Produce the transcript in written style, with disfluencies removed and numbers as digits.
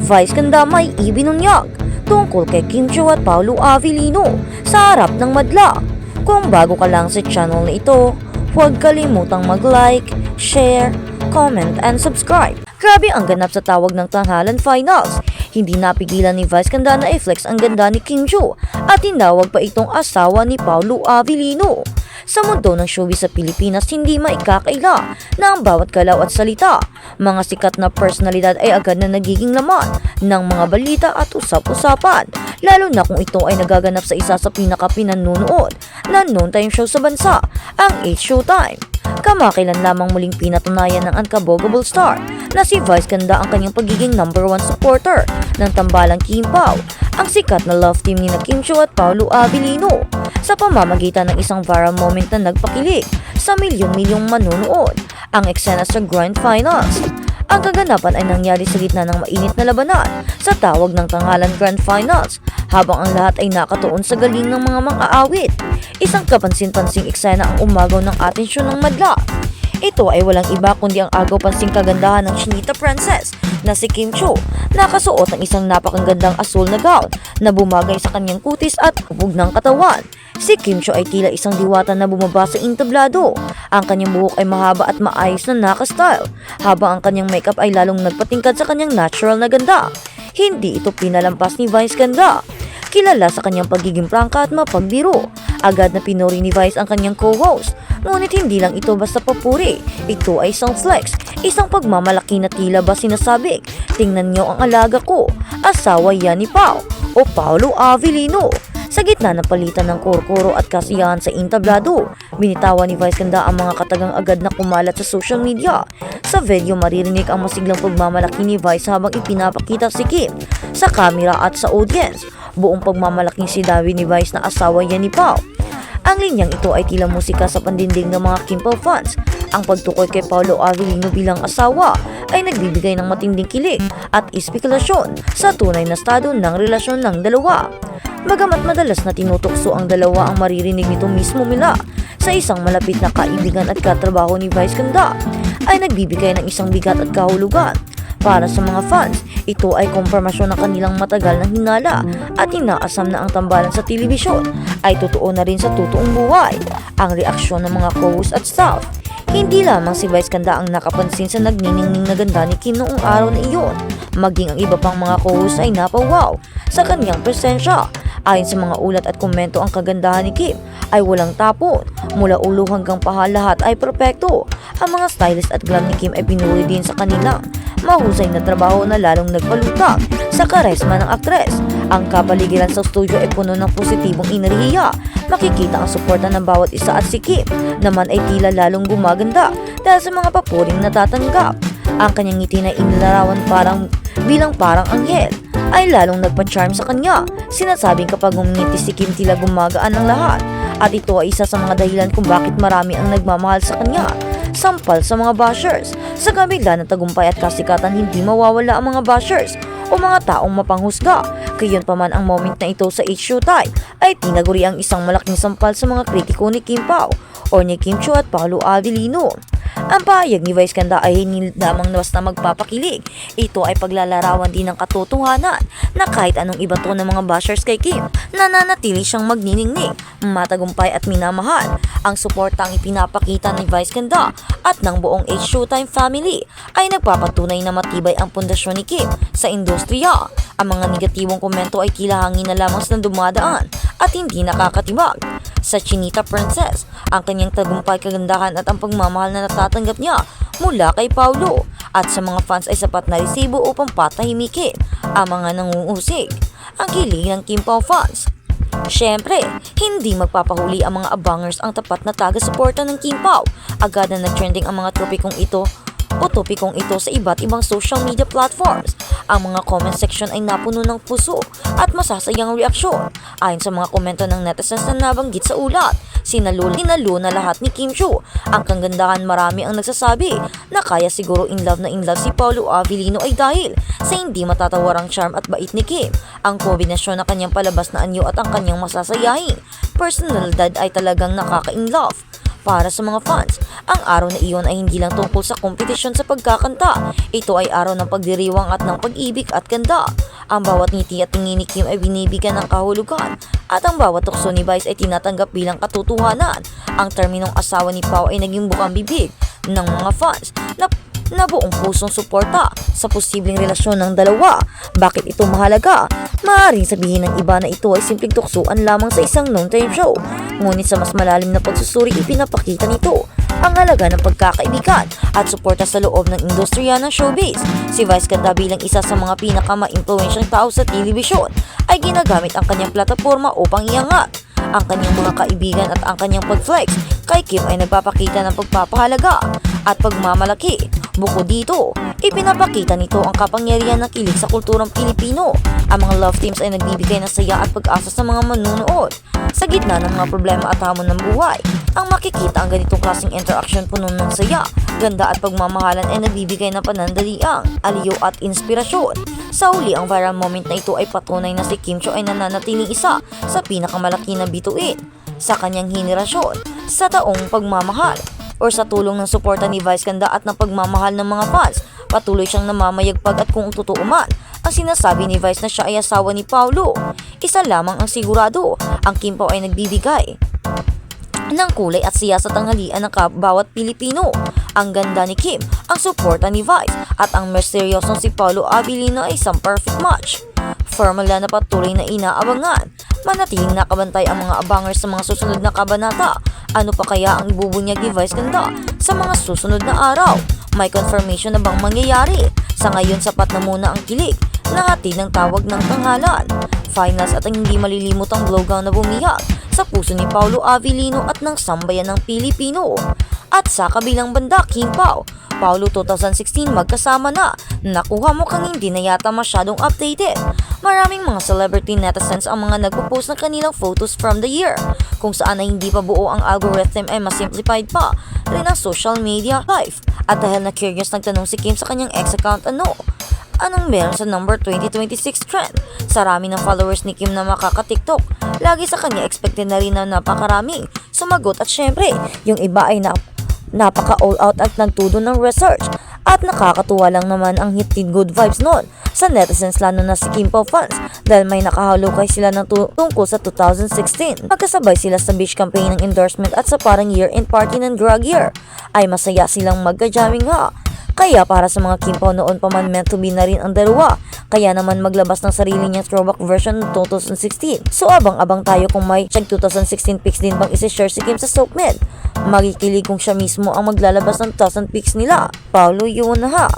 Vice ganda may ibinunyag tungkol kay Kim Chiu at Paolo Avellino sa harap ng madla. Kung bago ka lang sa channel na ito, huwag kalimutang mag-like, share, comment, and subscribe. Grabe ang ganap sa tawag ng tanghalan finals. Hindi napigilan ni Vice ganda na i-flex ang ganda ni Kim Chiu at tinawag pa itong asawa ni Paolo Avellino. Sa mundo ng showbiz sa Pilipinas, hindi maikakaila na ang bawat galaw at salita, mga sikat na personalidad ay agad na nagiging laman ng mga balita at usap-usapan, lalo na kung ito ay nagaganap sa isa sa pinaka-pinanunood na noontime show sa bansa, ang 8 Showtime. Kamakailan lamang muling pinatunayan ng unkabogable star na si Vice ganda ang kanyang pagiging #1 supporter ng tambalang Kim Pao, ang sikat na love team ni Kim Chiu at Paolo Avellino, sa pamamagitan ng isang viral moment na nagpakilig sa milyon-milyong manunood, ang eksena sa Grand Finals. Ang kaganapan ay nangyari sa gitna ng mainit na labanan sa tawag ng tanghalan Grand Finals, habang ang lahat ay nakatuon sa galing ng mga mang-aawit. Isang kapansin-pansing eksena ang umagaw ng atensyon ng madla. Ito ay walang iba kundi ang agaw-pansing kagandahan ng Chinita Princess na si Kim Chiu, nakasuot ng isang napakagandang asul na gown na bumagay sa kanyang kutis at hubog ng katawan. Si Kim Chiu ay tila isang diwata na bumaba sa entablado. Ang kanyang buhok ay mahaba at maayos na naka-style, habang ang kanyang makeup ay lalong nagpatingkad sa kanyang natural na ganda. Hindi ito pinalampas ni Vice ganda. Kilala sa kanyang pagiging prangka at mapagbiro, agad na pinuri ni Vice ang kanyang co-host. Ngunit hindi lang ito basta papuri, ito ay isang flex, isang pagmamalaki na tila ba sinasabing, tingnan niyo ang alaga ko, asawa yan ni Pao o Paolo Avellino. Sa gitna ng palitan ng kuro-kuro at kasiyahan sa entablado, binitawan ni Vice ganda ang mga katagang agad na kumalat sa social media. Sa video maririnig ang masiglang pagmamalaki ni Vice habang ipinapakita si Kim sa camera at sa audience. Buong pagmamalaking sidawi ni Vice na asawa yan ni Pao. Ang linyang ito ay tila musika sa pandinding ng mga Kim Pao fans. Ang pagtukoy kay Paolo Avellino bilang asawa ay nagbibigay ng matinding kilig at espekulasyon sa tunay na estado ng relasyon ng dalawa. Bagamat madalas na tinutokso ang dalawa, ang maririnig nito mismo mula sa isang malapit na kaibigan at katrabaho ni Vice ganda ay nagbibigay ng isang bigat at kahulugan. Para sa mga fans, ito ay kumpirmasyon ng kanilang matagal na hinala at inaasam na ang tambalan sa telebisyon ay totoo na rin sa totoong buhay. Ang reaksyon ng mga co-host at staff. Hindi lamang si Vice ganda ang nakapansin sa nagniningning na ganda ni Kim noong araw na iyon, maging ang iba pang mga co-host ay napawaw sa kanyang presensya. Ayon sa mga ulat at komento, ang kagandahan ni Kim ay walang tapon, mula ulo hanggang paha lahat ay perpekto. Ang mga stylist at glam ni Kim ay pinuri din sa kanilang mahusay na trabaho na lalong nagpalutang sa karesma ng aktres. Ang kapaligiran sa studio ay puno ng positibong enerhiya. Makikita ang suporta ng bawat isa at si Kim naman ay tila lalong gumaganda dahil sa mga papuring natatanggap. Ang kanyang ngiti na inilarawan bilang parang anghel ay lalong nagpa-charm sa kanya. Sinasabing kapag ngumingiti si Kim tila gumagaan ang lahat, at ito ay isa sa mga dahilan kung bakit marami ang nagmamahal sa kanya. Sampal sa mga bashers. Sa kabila ng tagumpay at kasikatan, hindi mawawala ang mga bashers o mga taong mapanghusga. Gayon pa man, ang moment na ito sa 8 Showtime ay tinaguri ang isang malaking sampal sa mga kritiko ni Kim Pao o ni Kim Chiu at Paolo Avellino. Ang pahayag ni Vice ganda ay hindi lamang basta magpapakilig. Ito ay paglalarawan din ng katotohanan na kahit anong ibato ng mga bashers kay Kim, nananatili siyang magniningning, matagumpay at minamahal. Ang suporta ang ipinapakita ni Vice ganda at ng buong 8 Showtime family ay nagpapatunay na matibay ang pundasyon ni Kim sa industriya. Ang mga negatibong komento ay tila hangin na lamang na dumadaan at hindi nakakatibag. Sa Chinita Princess, ang kanyang tagumpay, kagandahan at ang pagmamahal na natatanggap niya mula kay Paolo at sa mga fans ay sapat na resibo upang patahimikin ang mga nangungusig. Ang kilig ng Kim Pao fans. Siyempre, hindi magpapahuli ang mga abangers, ang tapat na taga-suporta ng Kim Pao. Agad na nag-trending ang mga topikong ito sa iba't ibang social media platforms. Ang mga comment section ay napuno ng puso at masasayang reaksyon. Ayon sa mga komento ng netizens na nabanggit sa ulat, sinalo na lahat ni Kim Chiu. Ang kagandahan, marami ang nagsasabi na kaya siguro in love si Paolo Avellino ay dahil sa hindi matatawarang charm at bait ni Kim. Ang kombinasyon ng kanyang palabas na anyo at ang kanyang masasayahing personalidad ay talagang nakaka-in love. Para sa mga fans, ang araw na iyon ay hindi lang tungkol sa kompetisyon sa pagkakanta. Ito ay araw ng pagdiriwang at ng pag-ibig at ganda. Ang bawat ngiti at tingin ni Kim ay binibigyan ng kahulugan at ang bawat tukso ni Vice ay tinatanggap bilang katotohanan. Ang terminong asawa ni Pao ay naging bukang bibig ng mga fans na buong pusong suporta sa posibleng relasyon ng dalawa. Bakit ito mahalaga? Maaaring sabihin ng iba na ito ay simpleng tuksuan lamang sa isang non-time show. Ngunit sa mas malalim na pagsusuri, ipinapakita nito ang halaga ng pagkakaibigan at suporta sa loob ng industriya ng showbiz. Si Vice Ganda bilang isa sa mga pinakama-impluensyang tao sa telebisyon ay ginagamit ang kanyang plataforma upang iangat ang kanyang mga kaibigan at ang kanyang pag-flex kay Kim ay nagpapakita ng pagpapahalaga at pagmamalaki. Bukod dito, ipinapakita nito ang kapangyarihan ng kilig sa kulturang Pilipino. Ang mga love teams ay nagbibigay ng saya at pag-asa sa mga manunood. Sa gitna ng mga problema at hamon ng buhay, ang makikita ang ganitong klaseng interaction puno ng saya, ganda at pagmamahalan ay nagbibigay ng panandaliang, aliyo at inspirasyon. Sa huli, ang viral moment na ito ay patunay na si Kim Chiu ay nananatiling isa sa pinakamalaki na bituin sa kanyang henerasyon sa taong pagmamahal or sa tulong ng suporta ni Vice Ganda at ng pagmamahal ng mga fans. Patuloy siyang namamayagpag at kung totoo man ang sinasabi ni Vice na siya ay asawa ni Paulo, isa lamang ang sigurado, ang Kim Pao ay nagbibigay ng kulay at siya sa tanghalian ng bawat Pilipino. Ang ganda ni Kim, ang suporta ni Vice at ang misteryosong si Paulo Abilino ay isang perfect match. Formula na patuloy na inaabangan. Manatiling nakabantay ang mga abangers sa mga susunod na kabanata. Ano pa kaya ang ibubunyag ni Vice Ganda sa mga susunod na araw? May confirmation na bang mangyayari? Sa ngayon, sapat na muna ang kilig na hatid ng tawag ng tanghalan. Finals at ang hindi malilimutang blowgown na bumihag sa puso ni Paulo Abilino at ng sambayan ng Pilipino. At sa kabilang banda, Kim Pao, Paulo 2016 magkasama na. Nakuha mo kang hindi na yata masyadong updated. Maraming mga celebrity netizens ang mga nagpo-post ng kanilang photos from the year, kung saan ay hindi pa buo ang algorithm ay mas simplified pa rin ang social media life. At dahil na curious nagtanong si Kim sa kanyang ex account anong meron sa number 2026 trend. Sa rami ng followers ni Kim na makaka-TikTok, lagi sa kanya expected na rin na napakaraming sumagot at syempre, yung iba ay napaka all out at nagtudo ng research. At nakakatuwa lang naman ang hitid good vibes noon sa netizens lalo na si Kim Pao fans dahil may nakahalukay sila ng tungkol sa 2016. Magkasabay sila sa beach campaign ng endorsement at sa parang year-end party ng drag year. Ay masaya silang magka-jamming nga. Kaya para sa mga Kim Pao noon pa man meant to be na rin ang dalawa. Kaya naman maglabas ng sarili niyang throwback version ng 2016. So abang-abang tayo kung may 2016 pics din bang isi-share si Kim sa SoapMed. Magikilig kung siya mismo ang maglalabas ng 2000 pics nila. Paulo yun na ha.